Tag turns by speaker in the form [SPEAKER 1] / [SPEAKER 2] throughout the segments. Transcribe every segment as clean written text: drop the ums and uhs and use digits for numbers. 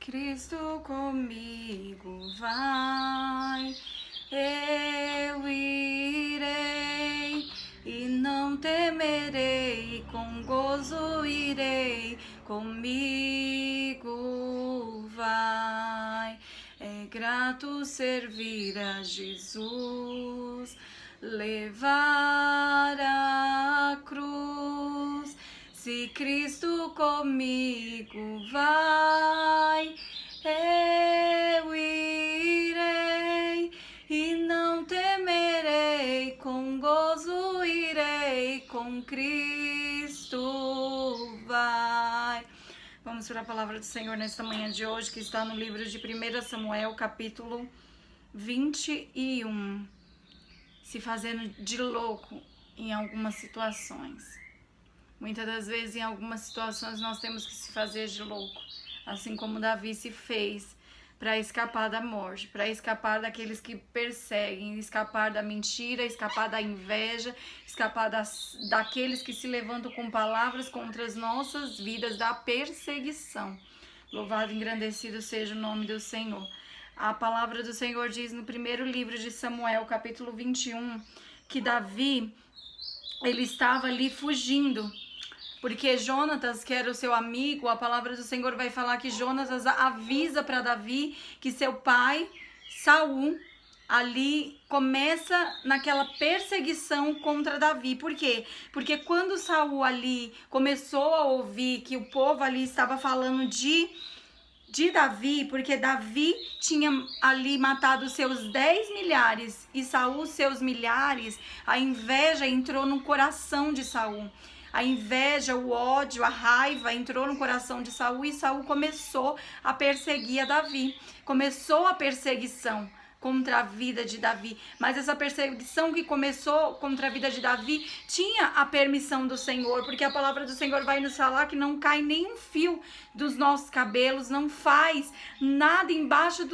[SPEAKER 1] Cristo comigo vai, eu irei e não temerei, com gozo irei, comigo vai. É grato servir a Jesus, levar a cruz. Se Cristo comigo vai, eu irei e não temerei, com gozo irei, com Cristo vai. Vamos para a palavra do Senhor nesta manhã de hoje, que está no livro de 1 Samuel, capítulo 21. Se fazendo de louco em algumas situações. Muitas das vezes, em algumas situações, nós temos que se fazer de louco, assim como Davi se fez para escapar da morte, para escapar daqueles que perseguem, escapar da mentira, escapar da inveja, escapar daqueles que se levantam com palavras contra as nossas vidas, da perseguição. Louvado e engrandecido seja o nome do Senhor. A palavra do Senhor diz no primeiro livro de Samuel, capítulo 21, que Davi, ele estava ali fugindo. Porque Jonatas, que era o seu amigo, a palavra do Senhor vai falar que Jonatas avisa para Davi que seu pai, Saul, ali começa naquela perseguição contra Davi. Por quê? Porque quando Saul ali começou a ouvir que o povo ali estava falando de Davi, porque Davi tinha ali matado seus 10 milhares e Saul seus milhares, a inveja entrou no coração de Saul. A inveja, o ódio, a raiva entrou no coração de Saul e Saul começou a perseguir a Davi. Começou a perseguição contra a vida de Davi. Mas essa perseguição que começou contra a vida de Davi tinha a permissão do Senhor, porque a palavra do Senhor vai nos falar que não cai nenhum fio dos nossos cabelos, não faz nada embaixo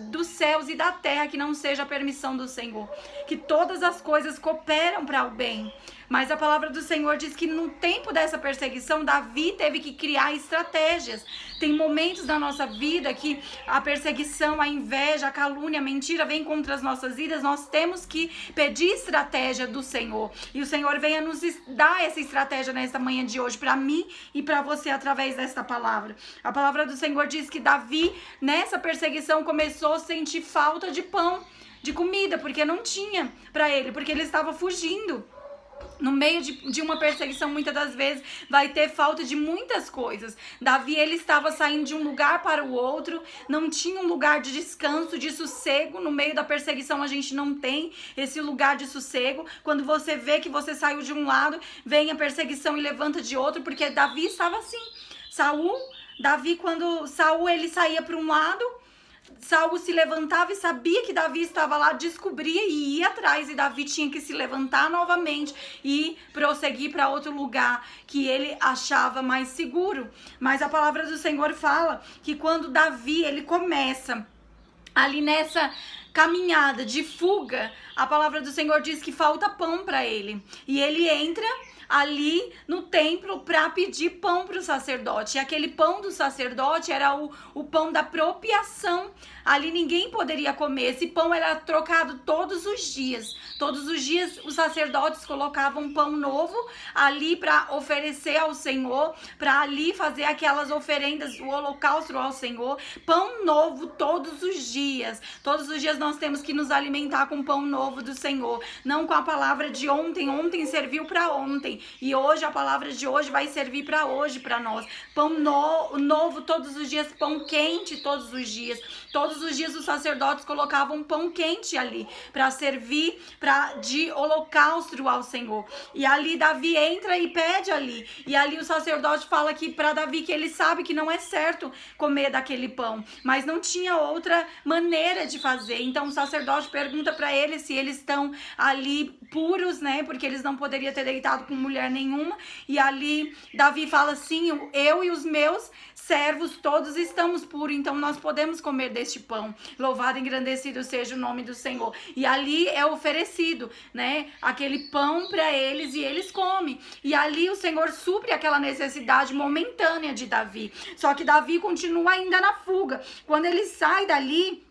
[SPEAKER 1] dos céus e da terra que não seja a permissão do Senhor. Que todas as coisas cooperam para o bem. Mas a palavra do Senhor diz que no tempo dessa perseguição, Davi teve que criar estratégias. Tem momentos na nossa vida que a perseguição, a inveja, a calúnia, a mentira vem contra as nossas vidas. Nós temos que pedir estratégia do Senhor. E o Senhor venha nos dar essa estratégia nesta manhã de hoje, para mim e para você, através desta palavra. A palavra do Senhor diz que Davi, nessa perseguição, começou a sentir falta de pão, de comida, porque não tinha para ele, porque ele estava fugindo. No meio de uma perseguição, muitas das vezes, vai ter falta de muitas coisas. Davi, ele estava saindo de um lugar para o outro, não tinha um lugar de descanso, de sossego. No meio da perseguição, a gente não tem esse lugar de sossego. Quando você vê que você saiu de um lado, vem a perseguição e levanta de outro, porque Davi estava assim. Davi, quando Saul ele saía para um lado, Saul se levantava e sabia que Davi estava lá, descobria e ia atrás, e Davi tinha que se levantar novamente e prosseguir para outro lugar que ele achava mais seguro. Mas a palavra do Senhor fala que quando Davi ele começa ali nessa caminhada de fuga, a palavra do Senhor diz que falta pão para ele, e ele entra ali no templo para pedir pão para o sacerdote. E aquele pão do sacerdote era o pão da propiação. Ali ninguém poderia comer. Esse pão era trocado todos os dias. Todos os dias os sacerdotes colocavam pão novo ali para oferecer ao Senhor, para ali fazer aquelas oferendas, o holocausto ao Senhor. Pão novo todos os dias. Todos os dias nós temos que nos alimentar com pão novo do Senhor. Não com a palavra de ontem. Ontem serviu para ontem. E hoje a palavra de hoje vai servir para hoje, para nós. Pão novo todos os dias, pão quente todos os dias. Todos os dias os sacerdotes colocavam pão quente ali para servir de holocausto ao Senhor. E ali Davi entra e pede ali. E ali o sacerdote fala que para Davi que ele sabe que não é certo comer daquele pão, mas não tinha outra maneira de fazer. Então o sacerdote pergunta para eles se eles estão ali puros, né? Porque eles não poderiam ter deitado com mulher nenhuma. E ali Davi fala assim: eu e os meus servos todos estamos puros, então nós podemos comer deste pão. Louvado e engrandecido seja o nome do Senhor. E ali é oferecido, né, aquele pão para eles e eles comem. E ali o Senhor supre aquela necessidade momentânea de Davi. Só que Davi continua ainda na fuga. Quando ele sai dali,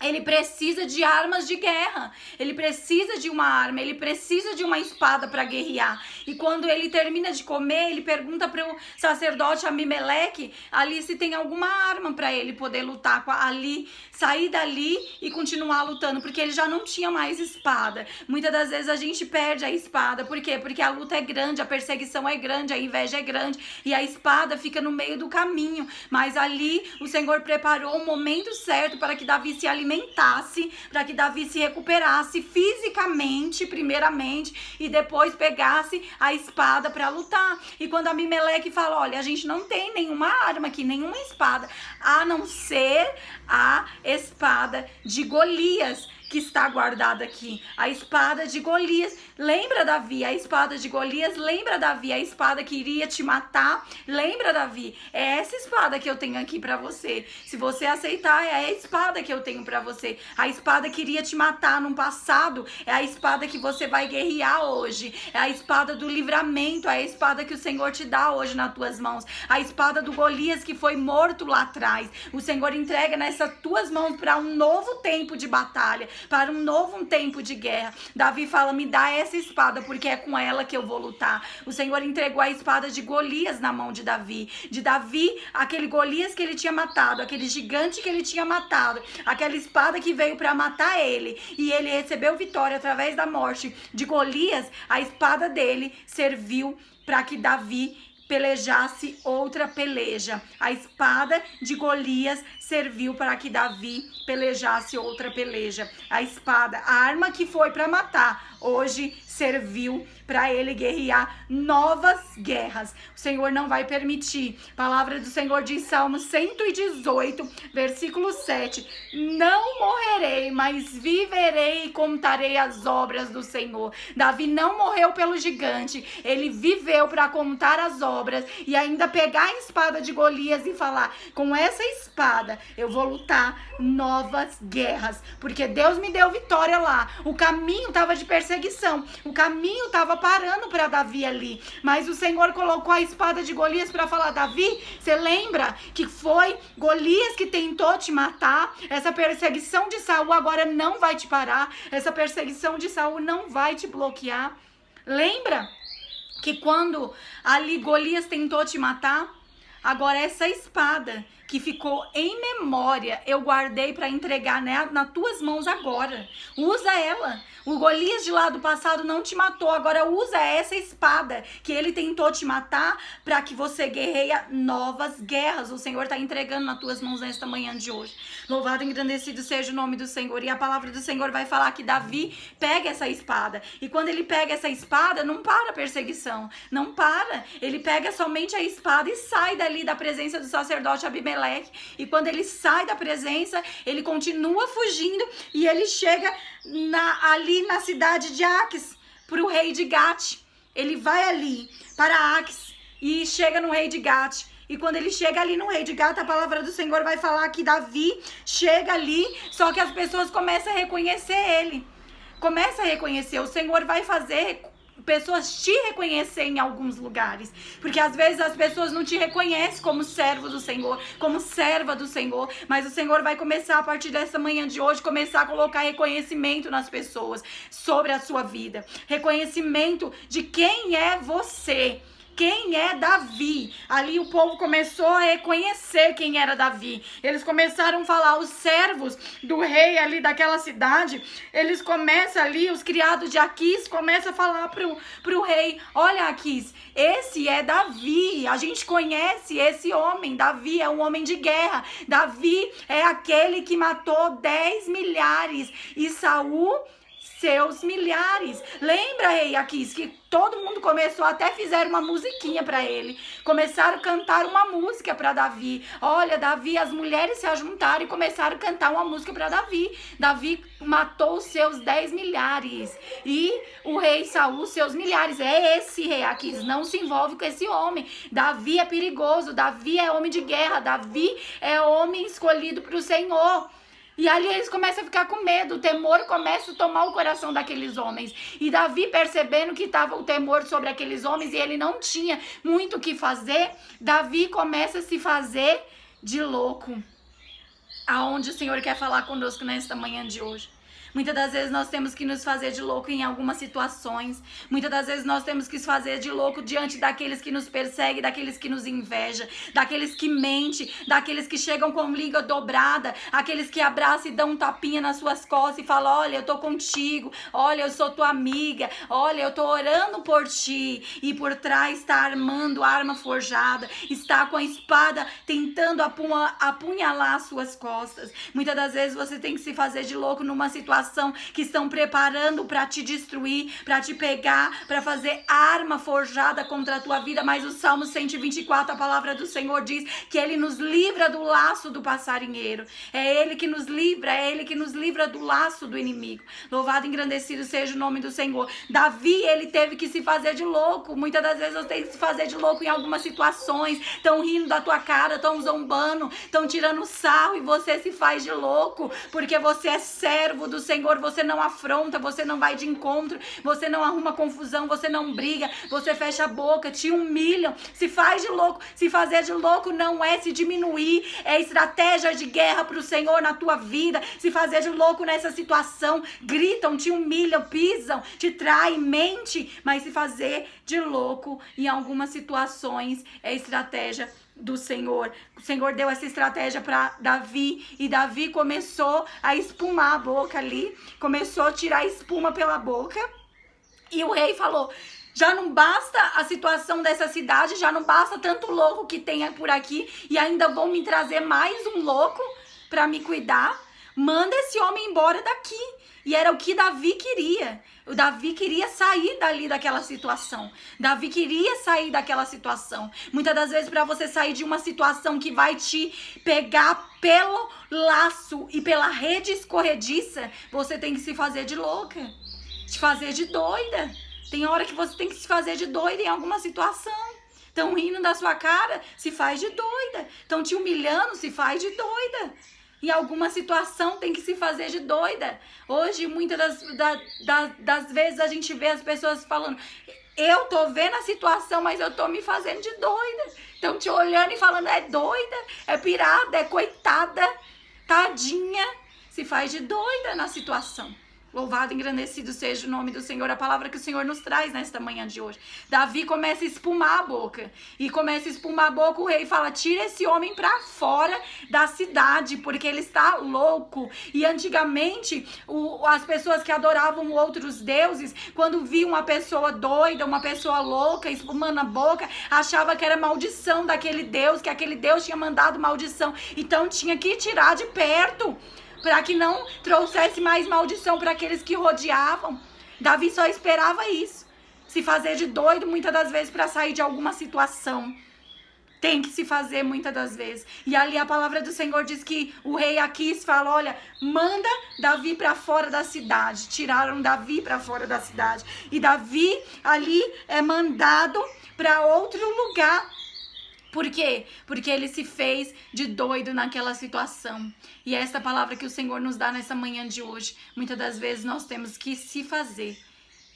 [SPEAKER 1] ele precisa de armas de guerra, ele precisa de uma arma, ele precisa de uma espada para guerrear. E quando ele termina de comer, ele pergunta para o sacerdote Abimeleque ali se tem alguma arma para ele poder lutar ali, sair dali e continuar lutando, porque ele já não tinha mais espada. Muitas das vezes a gente perde a espada, por quê? Porque a luta é grande, a perseguição é grande, a inveja é grande e a espada fica no meio do caminho. Mas ali o Senhor preparou o momento certo para que Davi se alimentasse, para que Davi se recuperasse fisicamente, primeiramente, e depois pegasse a espada para lutar. E quando Abimeleque fala: olha, a gente não tem nenhuma arma aqui, nenhuma espada, a não ser a espada de Golias, que está guardada aqui, a espada de Golias. Lembra, Davi, a espada de Golias? Lembra, Davi, a espada que iria te matar? Lembra, Davi, é essa espada que eu tenho aqui para você. Se você aceitar, é a espada que eu tenho para você. A espada que iria te matar no passado é a espada que você vai guerrear hoje. É a espada do livramento, é a espada que o Senhor te dá hoje nas tuas mãos. A espada do Golias que foi morto lá atrás. O Senhor entrega nessas tuas mãos para um novo tempo de batalha, para um novo tempo de guerra. Davi fala: me dá essa espada, porque é com ela que eu vou lutar. O Senhor entregou a espada de Golias na mão de Davi. De Davi, aquele Golias que ele tinha matado, aquele gigante que ele tinha matado, aquela espada que veio para matar ele, e ele recebeu vitória através da morte de Golias. A espada dele serviu para que Davi pelejasse outra peleja. A espada de Golias serviu para que Davi pelejasse outra peleja. A espada, a arma que foi para matar, hoje serviu para ele guerrear novas guerras. O Senhor não vai permitir. A palavra do Senhor diz, Salmo 118, versículo 7: não morrerei, mas viverei e contarei as obras do Senhor. Davi não morreu pelo gigante, ele viveu para contar as obras e ainda pegar a espada de Golias e falar: com essa espada eu vou lutar novas guerras, porque Deus me deu vitória lá. O caminho estava de perseguição, o caminho estava parando para Davi ali, mas o Senhor colocou a espada de Golias para falar: Davi, você lembra que foi Golias que tentou te matar? Essa perseguição de Saul agora não vai te parar, essa perseguição de Saul não vai te bloquear. Lembra que quando ali Golias tentou te matar, agora essa espada que ficou em memória, eu guardei para entregar nas tuas mãos agora. Usa ela. O Golias de lá do passado não te matou, agora usa essa espada que ele tentou te matar para que você guerreia novas guerras. O Senhor está entregando nas tuas mãos nesta manhã de hoje. Louvado e engrandecido seja o nome do Senhor. E a palavra do Senhor vai falar que Davi pega essa espada. E quando ele pega essa espada, não para a perseguição. Não para. Ele pega somente a espada e sai dali da presença do sacerdote Abimeleque. E quando ele sai da presença, ele continua fugindo e ele chega ali na cidade de Aques, para o rei de Gate. Ele vai ali para Aques e chega no rei de Gate. E quando ele chega ali no rei de Gate, a palavra do Senhor vai falar que Davi chega ali, só que as pessoas começam a reconhecer ele. Começa a reconhecer. O Senhor vai fazer pessoas te reconhecer em alguns lugares, porque às vezes as pessoas não te reconhecem como servo do Senhor, como serva do Senhor, mas o Senhor vai começar a partir dessa manhã de hoje, começar a colocar reconhecimento nas pessoas sobre a sua vida, reconhecimento de quem é você. Quem é Davi? Ali o povo começou a reconhecer quem era Davi. Eles começaram a falar, os servos do rei ali daquela cidade, eles começam ali, os criados de Aquis começam a falar pro rei: olha, Aquis, esse é Davi, a gente conhece esse homem. Davi é um homem de guerra. Davi é aquele que matou 10 milhares e Saul seus milhares. Lembra, rei Aquis, que todo mundo começou, até fizeram uma musiquinha para ele. Começaram a cantar uma música para Davi. Olha, Davi, as mulheres se ajuntaram e começaram a cantar uma música para Davi. Davi matou os seus 10 milhares. E o rei Saul, seus milhares. É esse rei Aquis, não se envolve com esse homem. Davi é perigoso, Davi é homem de guerra, Davi é homem escolhido para o Senhor. E ali eles começam a ficar com medo, o temor começa a tomar o coração daqueles homens. E Davi, percebendo que estava o temor sobre aqueles homens e ele não tinha muito o que fazer, Davi começa a se fazer de louco. Aonde o Senhor quer falar conosco nesta manhã de hoje. Muitas das vezes nós temos que nos fazer de louco em algumas situações. Muitas das vezes nós temos que nos fazer de louco diante daqueles que nos perseguem, daqueles que nos invejam, daqueles que mentem, daqueles que chegam com língua dobrada, aqueles que abraçam e dão um tapinha nas suas costas e falam: olha, eu tô contigo, olha, eu sou tua amiga, olha, eu tô orando por ti. E por trás está armando arma forjada, está com a espada tentando apunhalar as suas costas. Muitas das vezes você tem que se fazer de louco numa situação que estão preparando para te destruir, para te pegar, para fazer arma forjada contra a tua vida. Mas o Salmo 124, a palavra do Senhor diz que Ele nos livra do laço do passarinheiro. É Ele que nos livra, é Ele que nos livra do laço do inimigo. Louvado e engrandecido seja o nome do Senhor. Davi, ele teve que se fazer de louco. Muitas das vezes você tem que se fazer de louco em algumas situações. Estão rindo da tua cara, estão zombando, estão tirando sarro e você se faz de louco, porque você é servo do Senhor, você não afronta, você não vai de encontro, você não arruma confusão, você não briga, você fecha a boca, te humilham, se faz de louco. Se fazer de louco não é se diminuir, é estratégia de guerra para o Senhor na tua vida. Se fazer de louco nessa situação, gritam, te humilham, pisam, te traem, mente, mas se fazer de louco em algumas situações é estratégia do Senhor. O Senhor deu essa estratégia para Davi e Davi começou a espumar a boca ali, começou a tirar espuma pela boca e o rei falou: já não basta a situação dessa cidade, já não basta tanto louco que tenha por aqui e ainda vão me trazer mais um louco para me cuidar. Manda esse homem embora daqui. E era o que Davi queria. O Davi queria sair dali daquela situação. Davi queria sair daquela situação. Muitas das vezes, para você sair de uma situação que vai te pegar pelo laço e pela rede escorrediça, você tem que se fazer de louca, te fazer de doida. Tem hora que você tem que se fazer de doida em alguma situação. Estão rindo da sua cara, se faz de doida. Estão te humilhando, se faz de doida. Em alguma situação tem que se fazer de doida. Hoje, muitas das vezes a gente vê as pessoas falando: eu tô vendo a situação, mas eu tô me fazendo de doida. Estão te olhando e falando: é doida, é pirada, é coitada, tadinha. Se faz de doida na situação. Louvado e engrandecido seja o nome do Senhor, a palavra que o Senhor nos traz nesta manhã de hoje. Davi começa a espumar a boca. E começa a espumar a boca, o rei fala: tira esse homem para fora da cidade, porque ele está louco. E antigamente, as pessoas que adoravam outros deuses, quando viam uma pessoa doida, uma pessoa louca, espumando a boca, achava que era maldição daquele Deus, que aquele Deus tinha mandado maldição. Então tinha que tirar de perto, para que não trouxesse mais maldição para aqueles que rodeavam. Davi só esperava isso. Se fazer de doido muitas das vezes para sair de alguma situação. Tem que se fazer muitas das vezes. E ali a palavra do Senhor diz que o rei Aquis fala: olha, manda Davi para fora da cidade. Tiraram Davi para fora da cidade. E Davi ali é mandado para outro lugar. Por quê? Porque ele se fez de doido naquela situação. E é essa palavra que o Senhor nos dá nessa manhã de hoje. Muitas das vezes nós temos que se fazer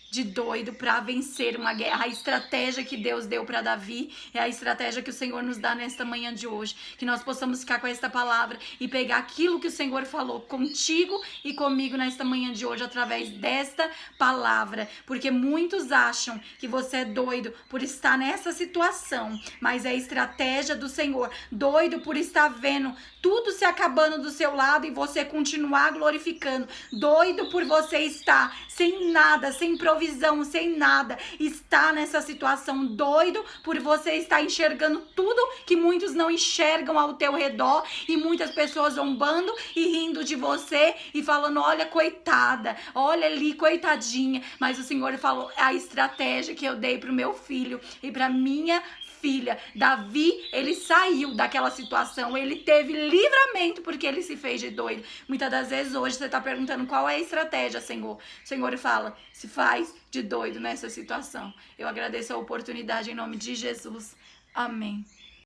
[SPEAKER 1] de doido para vencer uma guerra. A estratégia que Deus deu para Davi é a estratégia que o Senhor nos dá nesta manhã de hoje. Que nós possamos ficar com esta palavra e pegar aquilo que o Senhor falou contigo e comigo nesta manhã de hoje através desta palavra. Porque muitos acham que você é doido por estar nessa situação, mas é a estratégia do Senhor. Doido por estar vendo tudo se acabando do seu lado e você continuar glorificando, doido por você estar sem nada, sem provisão, sem nada, está nessa situação, doido por você estar enxergando tudo que muitos não enxergam ao teu redor e muitas pessoas zombando e rindo de você e falando, olha, coitada, olha ali, coitadinha, mas o Senhor falou, a estratégia que eu dei pro meu filho e pra minha filha, Davi, ele saiu daquela situação, ele teve livramento porque ele se fez de doido. Muitas das vezes hoje você tá perguntando qual é a estratégia, Senhor. O Senhor fala, se faz de doido nessa situação. Eu agradeço a oportunidade em nome de Jesus. Amém.